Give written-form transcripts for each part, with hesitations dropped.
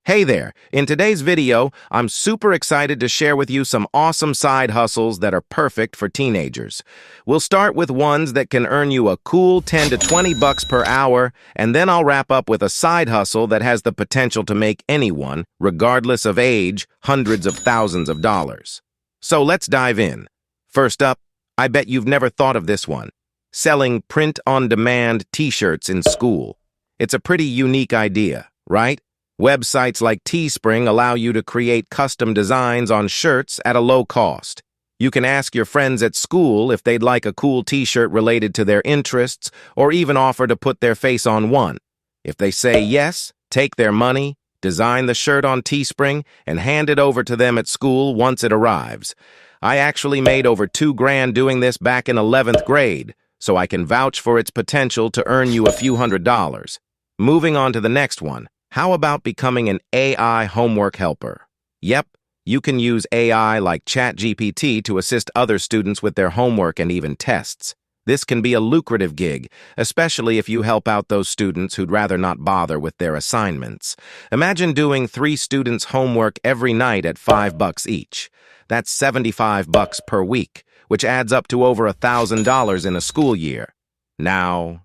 Hey there! In today's video, I'm super excited to share with you some awesome side hustles that are perfect for teenagers. We'll start with ones that can earn you a cool 10 to 20 bucks per hour, and then I'll wrap up with a side hustle that has the potential to make anyone, regardless of age, hundreds of thousands of dollars. So let's dive in. First up, I bet you've never thought of this one. Selling print-on-demand t-shirts in school. It's a pretty unique idea, right? Websites like Teespring allow you to create custom designs on shirts at a low cost. You can ask your friends at school if they'd like a cool t-shirt related to their interests, or even offer to put their face on one. If they say yes, take their money, design the shirt on Teespring, and hand it over to them at school once it arrives. I actually made over $2,000 doing this back in 11th grade, so I can vouch for its potential to earn you a few $100s. Moving on to the next one. How about becoming an AI homework helper? Yep, you can use AI like ChatGPT to assist other students with their homework and even tests. This can be a lucrative gig, especially if you help out those students who'd rather not bother with their assignments. Imagine doing 3 students' homework every night at $5 each. That's 75 bucks per week, which adds up to over $1,000 in a school year. Now,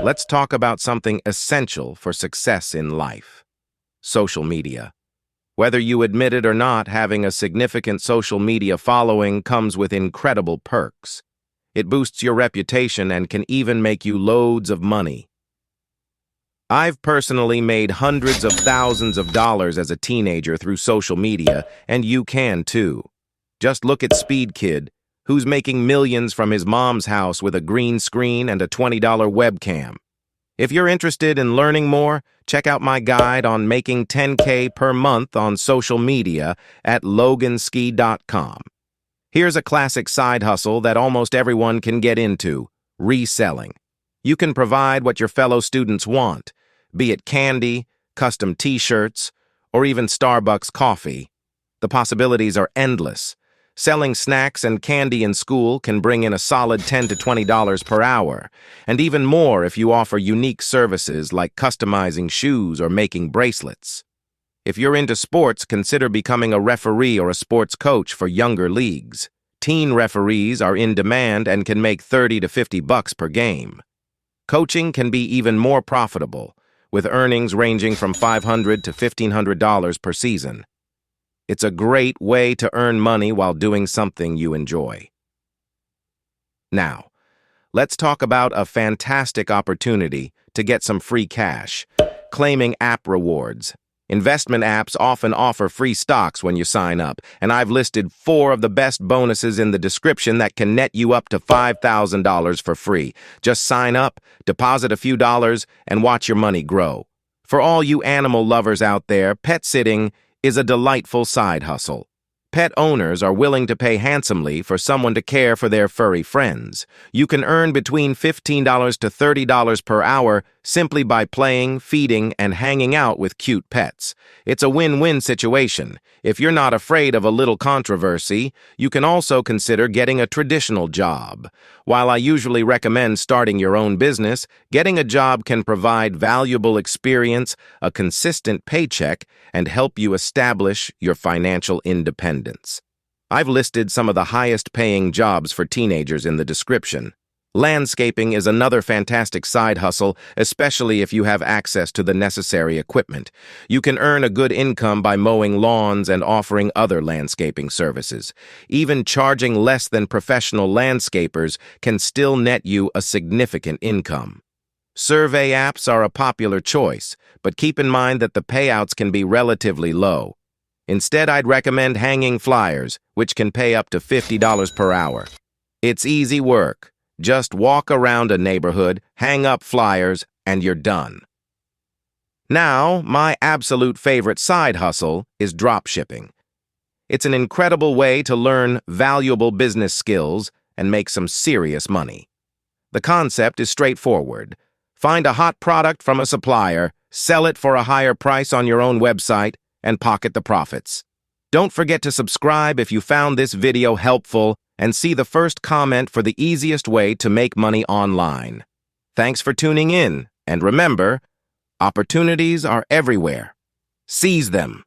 let's talk about something essential for success in life. Social media. Whether you admit it or not, having a significant social media following comes with incredible perks. It boosts your reputation and can even make you loads of money. I've personally made hundreds of thousands of dollars as a teenager through social media, and you can too. Just look at Speed Kid, who's making millions from his mom's house with a green screen and a $20 webcam. If you're interested in learning more, check out my guide on making $10K per month on social media at loganski.com. Here's a classic side hustle that almost everyone can get into: reselling. You can provide what your fellow students want, be it candy, custom t-shirts, or even Starbucks coffee. The possibilities are endless. Selling snacks and candy in school can bring in a solid $10 to $20 per hour, and even more if you offer unique services like customizing shoes or making bracelets. If you're into sports, consider becoming a referee or a sports coach for younger leagues. Teen referees are in demand and can make 30 to 50 bucks per game. Coaching can be even more profitable, with earnings ranging from $500 to $1,500 per season. It's a great way to earn money while doing something you enjoy. Now, let's talk about a fantastic opportunity to get some free cash: claiming app rewards. Investment apps often offer free stocks when you sign up, and I've listed 4 of the best bonuses in the description that can net you up to $5,000 for free. Just sign up, deposit a few dollars, and watch your money grow. For all you animal lovers out there, pet sitting is a delightful side hustle. Pet owners are willing to pay handsomely for someone to care for their furry friends. You can earn between $15 to $30 per hour simply by playing, feeding, and hanging out with cute pets. It's a win-win situation. If you're not afraid of a little controversy, you can also consider getting a traditional job. While I usually recommend starting your own business, getting a job can provide valuable experience, a consistent paycheck, and help you establish your financial independence. I've listed some of the highest-paying jobs for teenagers in the description. Landscaping is another fantastic side hustle, especially if you have access to the necessary equipment. You can earn a good income by mowing lawns and offering other landscaping services. Even charging less than professional landscapers can still net you a significant income. Survey apps are a popular choice, but keep in mind that the payouts can be relatively low. Instead, I'd recommend hanging flyers, which can pay up to $50 per hour. It's easy work. Just walk around a neighborhood, hang up flyers, and you're done. Now, my absolute favorite side hustle is dropshipping. It's an incredible way to learn valuable business skills and make some serious money. The concept is straightforward. Find a hot product from a supplier, sell it for a higher price on your own website, and pocket the profits. Don't forget to subscribe if you found this video helpful, and see the first comment for the easiest way to make money online. Thanks for tuning in, and remember, opportunities are everywhere. Seize them.